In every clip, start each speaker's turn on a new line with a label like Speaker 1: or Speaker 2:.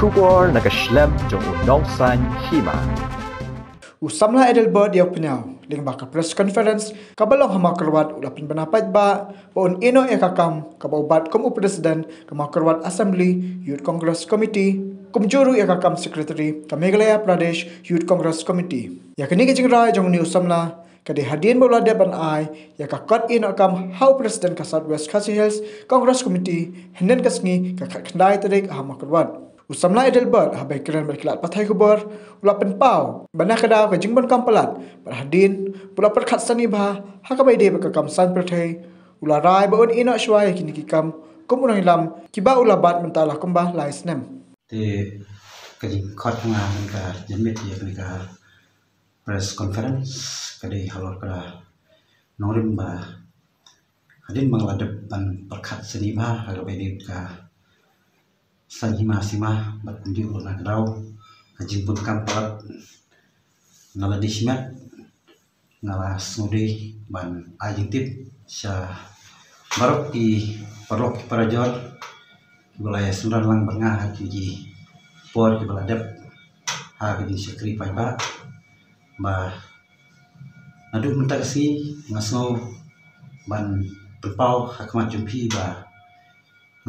Speaker 1: Kubor nakaslem jong unongsan hima.
Speaker 2: Usamla Edelbert diak penau ling baka press conference kabalong hamakerwat ulapin pendapat ba on ino ekakam kabaubat komu presiden kamakerwat assembly youth congress committee kumjuru ekakam secretary ka Meghalaya Pradesh Youth Congress Committee yakni ke jingrai jong ni usamla kadi hadin bola deban ai yakakot ino kam how president ka Southwest Khasi Hills Congress Committee henden kasngi ka khandai tarik hamakerwat Usamla Edelbert habai keren berkilat patai kubur ulapan pau bana kadau ke jingbon kampalat berhadin pula perkat sani bah hakabai de bekakam san pertai ularai baun ina shwai kini kikam kumunang ilam kiba ulabat mentala kumbah laisnem
Speaker 3: te kajing khot nga ka jemit ya ka press conference kadi halor kada norim ba hadin mangladep ban perkat sani bah hakabai de ka sanhima sima berkunjung ke Nagrau kajing pun kampalat ngala dismat ngala snudi ban ajing tip sya barok di parlok parajor wilayah Sundan lang bengah haji por ke baladep ha kajing syakri pai ba nadu minta kasi ngasno ban berpau hakmat jumpi ba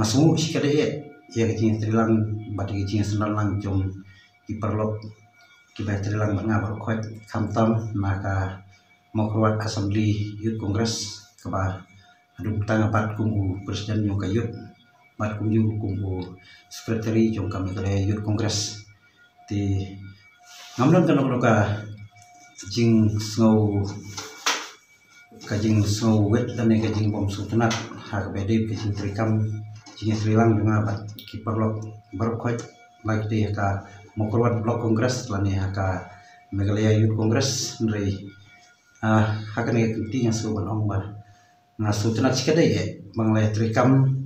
Speaker 3: ngasu sikade ya kecing trilang bati kecing Sundan lang jom diperlok kibai trilang bengah berkot kamtam maka mau keluar assembly youth congress keba adu tanga bat kumu presiden yung kayut bat kumu secretary jong kami kare youth congress ti ngamlon kan ka kajing snow wet dan kajing bom sutunat ha bede kajing trikam jing trilang dengan bat kiperlok berkot like dia ka mau keluar blok kongres lani ka Meghalaya Youth Congress nri hakan ya kinti yang suban ong ba ngasu tunat sikade ya manglay trikam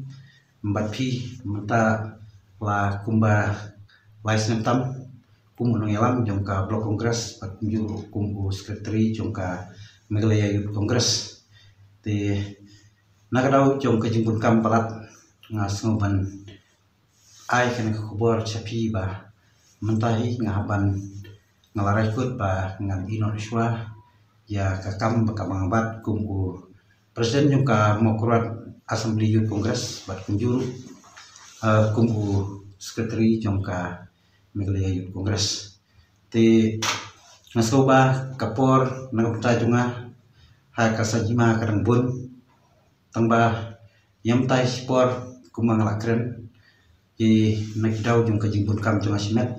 Speaker 3: mbat pi menta la kumba laisnem tam kumunong yalam jong ka blok kongres pat kunjuru kumbu secretary jong ka Meghalaya Youth Congress te nakadaw jong kajimpun kam palat ngasngoban ai kan kubor chapi ba mentahi ngahaban ngalarai kut ba ngan ino shwa ya kakam bakamang bat kumku presiden yung ka mokurat assembly youth congress bat kunjuru kumku secretary yung ka Meghalaya Youth Congress ti ngasoba kapor nagapta junga ha kasajima kadang bun tangba yam tai spor kumang lakren di nakdaw yung kajing bun kam junga simet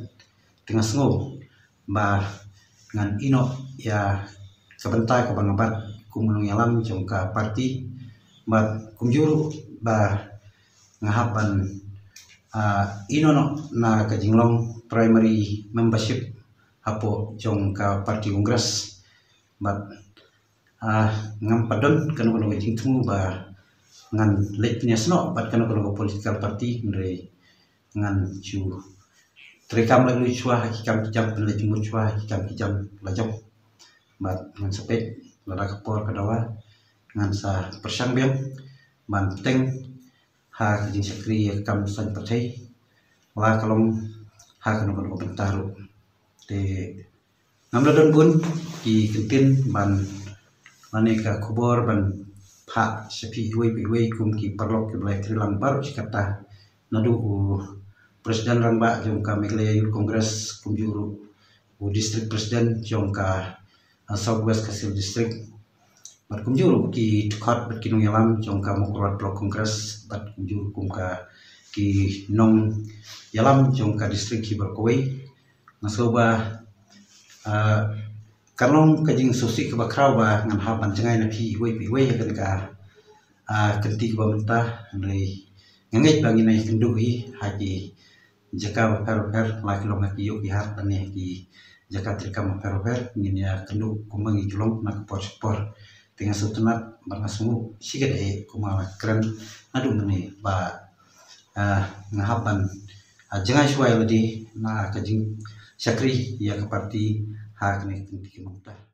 Speaker 3: tengah sengo ba ngan ino ya kabentai ka bangabat kumunong yalam jong ka parti ba kumjuru ba ngahapan ino no na kajinglong primary membership hapo jong ka parti kongres ba ngampadon kanu kajing tungu ba ngan letnya sno bat kanu political party ndre ngan chu trekam lalu chua hakikam kijam peneliti chua hakikam kijam lajok bat ngan sepet lada kapor kadawa ngan sa persang biang ban teng ha kijing sakri kam san patai la kalong ha kanu bentaru te ngamladon bun ki kentin ban maneka kubor ban pa sepi wei kum ki perlok ki blai trilang baru sikata nadu presiden rangba jong ka Meghalaya Youth Congress kumjuru district presiden jong ka Southwest Khasi Hills district bat kumjuru ki tukhat bat kinong yalam jong ka mokurat blok congress bat kumjuru kum ka ki nong yalam jong ka district ki berkowei ngasoba kanong kajing susi ka bakraw ba ngan hapan jengay na pi wei kan ka kenti ka bamenta nai ngangit bangin na kenduhi haji jaka per laki long haki yok hat tane ki jaka trikam per ngin ya kendu kumangi julong nak por tengah sutunat barnasmu sigade kuma keren adu mene ba ngahapan jengay suai ladi na kajing syakri ya ke parti hak ne kenti kemanta